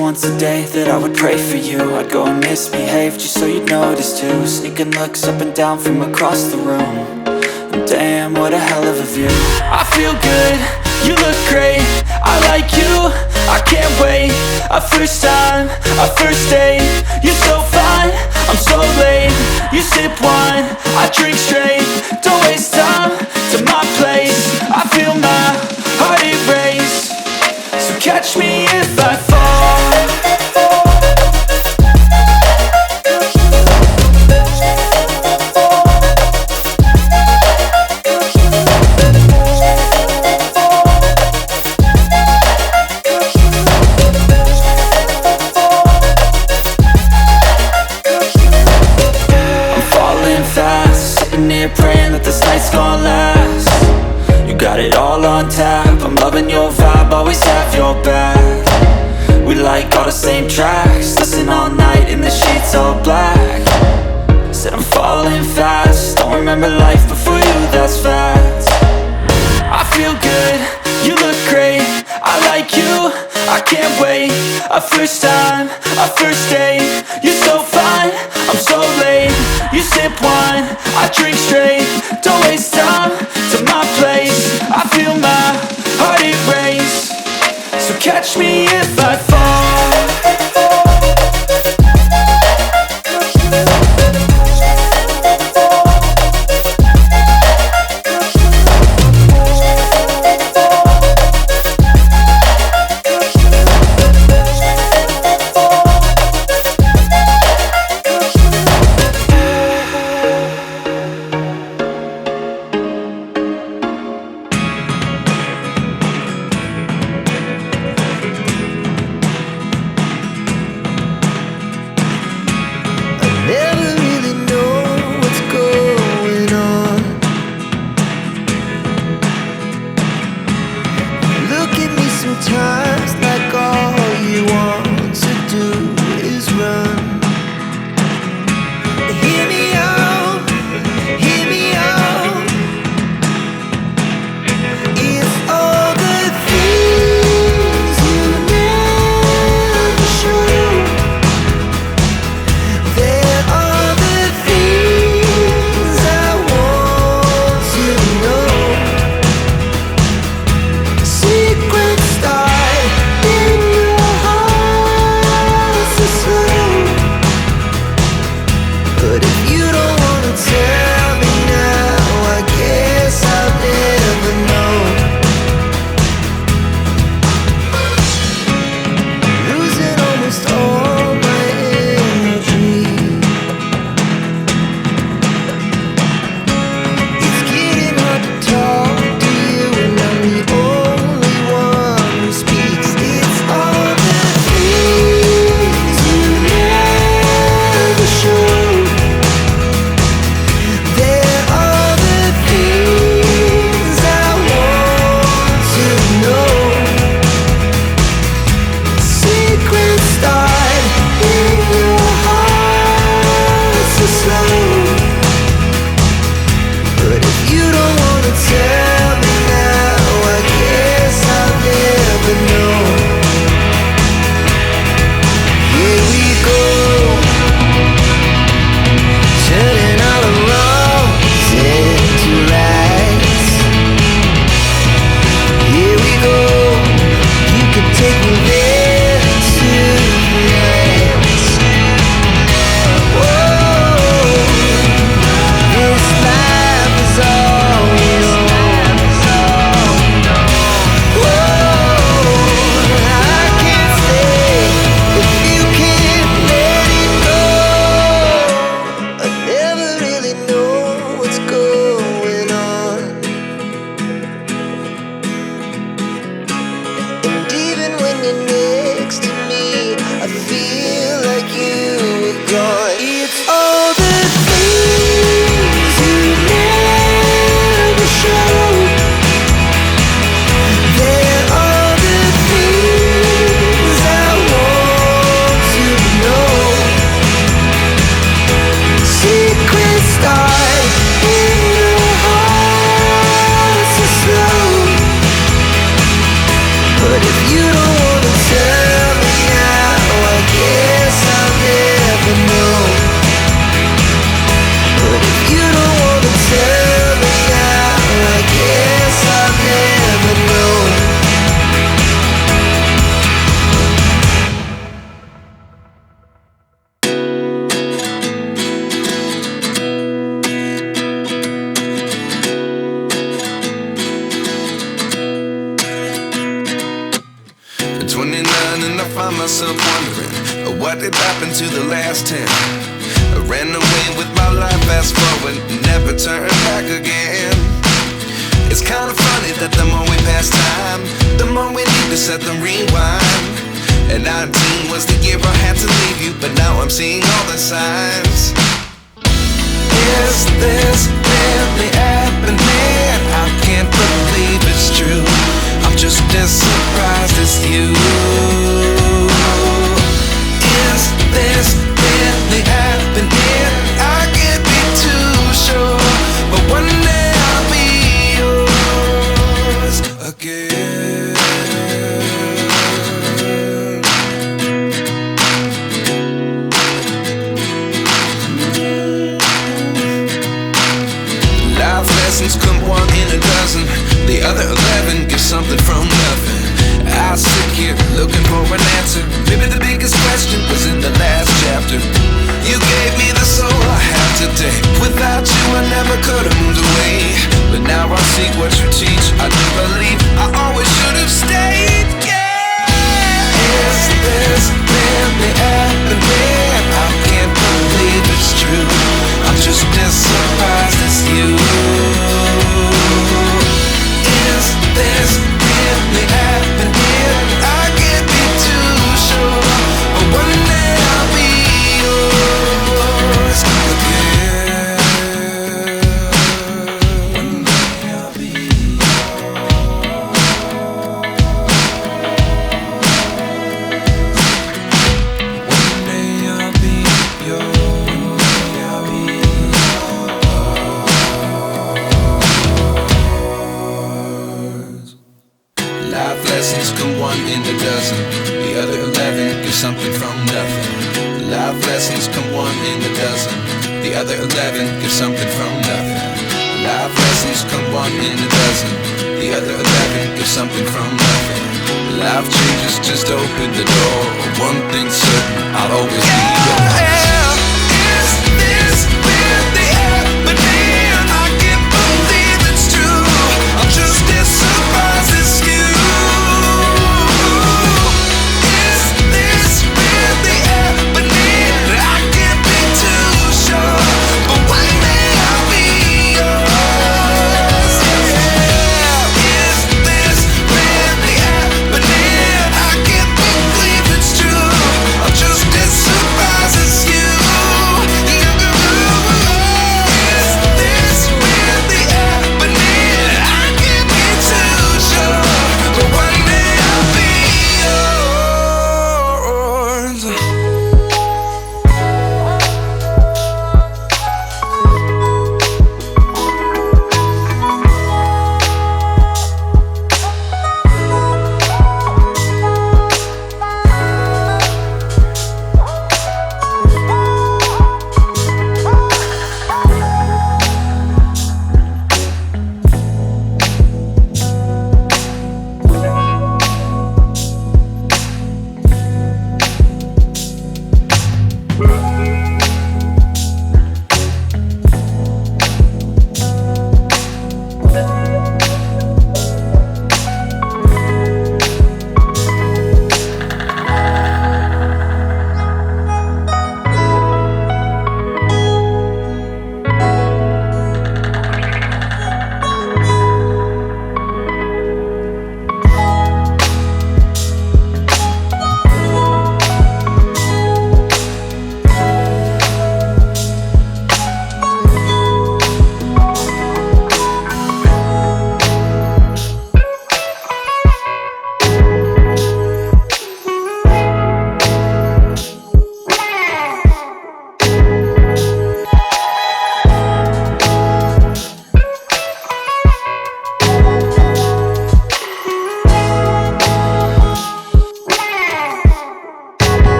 once a day that I would pray for you. I'd go and misbehave just so you'd notice too. Sneaking looks up and down from across the room. And damn, what a hell of a view. I feel good, you look great, I like you, I can't wait. A first time, a first date, you're so fine, I'm so late. You sip wine, I drink straight. Don't waste time to my place. I feel my heart erase. So catch me if I fall. Praying that this night's gonna last. You got it all on tap, I'm loving your vibe, always have your back. We like all the same tracks, listen all night in the sheets all black. Said I'm falling fast, don't remember life before you, that's fact. I feel good, you look great, I like you, I can't wait. A first time, a first date, you're so fine, I'm so late. You sip wine, I drink straight. Don't waste time to my place. I feel my heart erase. So catch me if I fall. what did happen to the last 10? I ran away with my life, fast forward, never turn back again. It's kinda funny that the more we pass time, the more we need to set the rewind. And 19 was the year I had to leave you, but now I'm seeing all the signs. Is this really happening? I can't believe it's true. I'm just as surprised as you. Is this really happening? I can't be too sure, but one day I'll be yours again. Life lessons come one in a dozen. The other 11 get something from nothing. I sit here looking for an answer. Maybe the biggest question was in the last chapter. You gave me the soul I have today. Without you I never could have moved away. But now I see what you teach. I do believe I always should have stayed. Yeah. Is this really happening? I can't believe it's true. I'm just as surprised as you. Is this really happening? I can't be too sure, but one day I'll be yours again. One day I'll be yours. One day I'll be yours. I'll be yours. Life lessons come one in a dozen. The other 11 get something from nothing. Life lessons come one in a dozen. The other 11 get something from nothing. Life lessons come one in a dozen. The other 11 get something from nothing. Life changes just open the door. One thing's certain, I'll always be yours.